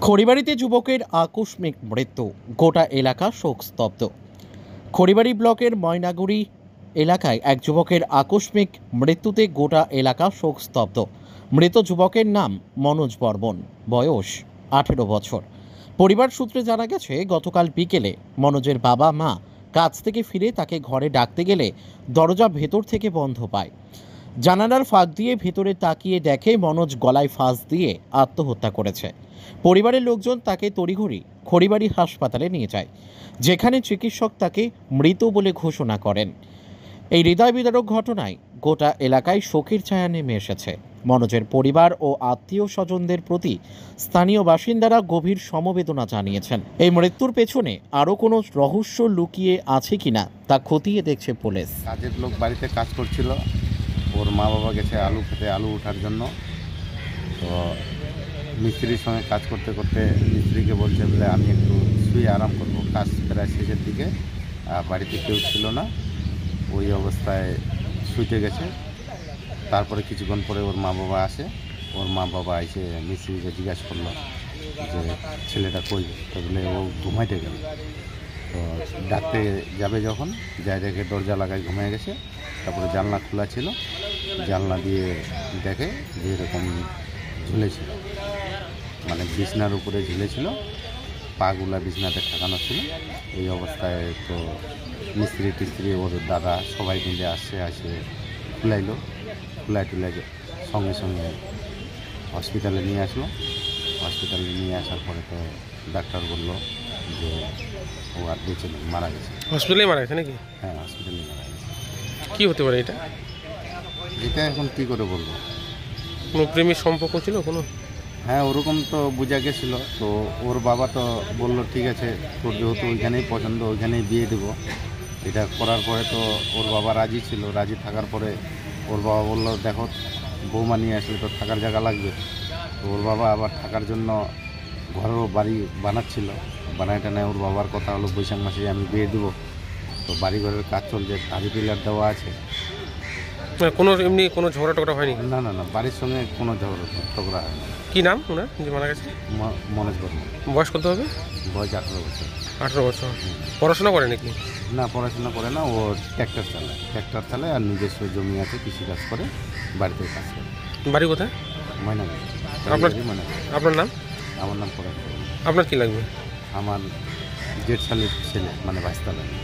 খড়িবাড়িতে যুবকের আকস্মিক মৃত্যু, গোটা এলাকা শোকস্তব্ধ। খড়িবাড়ি ব্লকের ময়নাগুড়ি এলাকায় এক যুবকের আকস্মিক মৃত্যুতে গোটা এলাকা শোকস্তব্ধ। মৃত যুবকের নাম মনোজ বর্মন, বয়স 18 বছর। পরিবার সূত্রে জানা গেছে, গতকাল বিকেলে মনোজের বাবা মা কাজ থেকে ফিরে তাকে ঘরে ডাকতে গেলে দরজা ভেতর থেকে বন্ধ পায়। জানালার ফাঁক দিয়ে ভেতরে তাকিয়ে দেখে মনোজ গলায় ফাঁস দিয়ে আত্মহত্যা করেছে। পরিবারের লোকজন তাকে তড়িঘড়ি খড়িবাড়ি হাসপাতালে নিয়ে যায়, যেখানে চিকিৎসক তাকে মৃত বলে ঘোষণা করেন। এই হৃদয় বিদারক ঘটনায় গোটা এলাকায় শোকের ছায়া নেমে এসেছে। মনোজের পরিবার ও আত্মীয় স্বজনদের প্রতি স্থানীয় বাসিন্দারা গভীর সমবেদনা জানিয়েছেন। এই মৃত্যুর পেছনে আরও কোনো রহস্য লুকিয়ে আছে কিনা তা খতিয়ে দেখছে পুলিশ। কাজের লোক বাড়িতে কাজ করছিল, ওর মা বাবা গেছে আলু খেতে, আলু ওঠার জন্য। তো মিস্ত্রির সঙ্গে কাজ করতে করতে মিস্ত্রিকে বলছে বলে আমি একটু শুয়ে আরাম করব। কাজ প্রায় শেষের দিকে, বাড়িতে কেউ ছিল না, ওই অবস্থায় শুইতে গেছে। তারপরে কিছুক্ষণ পরে ওর মা বাবা আসে। ওর মা বাবা এসে মিস্ত্রিকে জিজ্ঞাসা করলো যে ছেলেটা কই, তো বলে ও ঘুমাইতে গেল। তো ডাকতে যাবে যখন যাই দেখে দরজা লাগায় ঘুমিয়ে গেছে। তারপরে জানলা খোলা ছিল, জানলা দিয়ে দেখে যে এরকম ঝুলেছিল, মানে বিছনার উপরে ঝুলেছিল, পাগুলা বিছনাতে ঠেকানো ছিল। এই অবস্থায় তো মিস্ত্রি টিস্ত্রি ওর দাদা সবাই মিলে আসে খুলাই টুলাই সঙ্গে সঙ্গে হসপিটালে নিয়ে আসলো। হসপিটালে নিয়ে আসার পরে তো ডাক্তার বললো যে ও আর বেঁচে নেই, মারা গেছে। হসপিটালে মারা গেছে নাকি? হ্যাঁ, হসপিটালে মারা গেছে। কি হতে পারে এটা? এটা এখন কী করে বলবো? কোনো প্রেমের সম্পর্ক ছিল কোনো? হ্যাঁ, ওরকম তো বোঝা গেছিলো। তো ওর বাবা তো বললো ঠিক আছে, তোর যেহেতু ওইখানেই পছন্দ ওইখানেই বিয়ে দেবো। এটা করার পরে তো ওর বাবা রাজি ছিল। রাজি থাকার পরে ওর বাবা বললো দেখো, বৌমা নিয়ে আসলে তো থাকার জায়গা লাগবে। তো ওর বাবা আবার থাকার জন্য ঘরেরও বাড়ি বানাচ্ছিল। বানায় টানায় ওর বাবার কথা হলো বৈশাখ মাসে আমি বিয়ে দেবো। তো বাড়ি ঘরের কাজ চলছে, ধারি পিলার দেওয়া আছে। কোনো এমনি কোনো ঝগড়া টগড়া হয়নি? না না না, বাড়ির সঙ্গে কোনো ঝগড়া হয়নি। কি নাম ওনার যে মারা গেছে? মনোজ বর্মন। বয়স কত হবে? বয়স 18 বছর। 18 বছর। পড়াশোনা করে নাকি? না, পড়াশোনা করে না, ও ট্র্যাক্টর চালায় আর নিজস্ব জমি আছে, কৃষিকাজ করে, বাড়িতে কাজ করে। বাড়ি কোথায়? ময়নাগুড়ি। আপনার নাম? আমার নাম পরাগ। আপনার কি লাগবে? আমার জেঠশালীর ছেলে, মানে ভাইস্তা লাগে।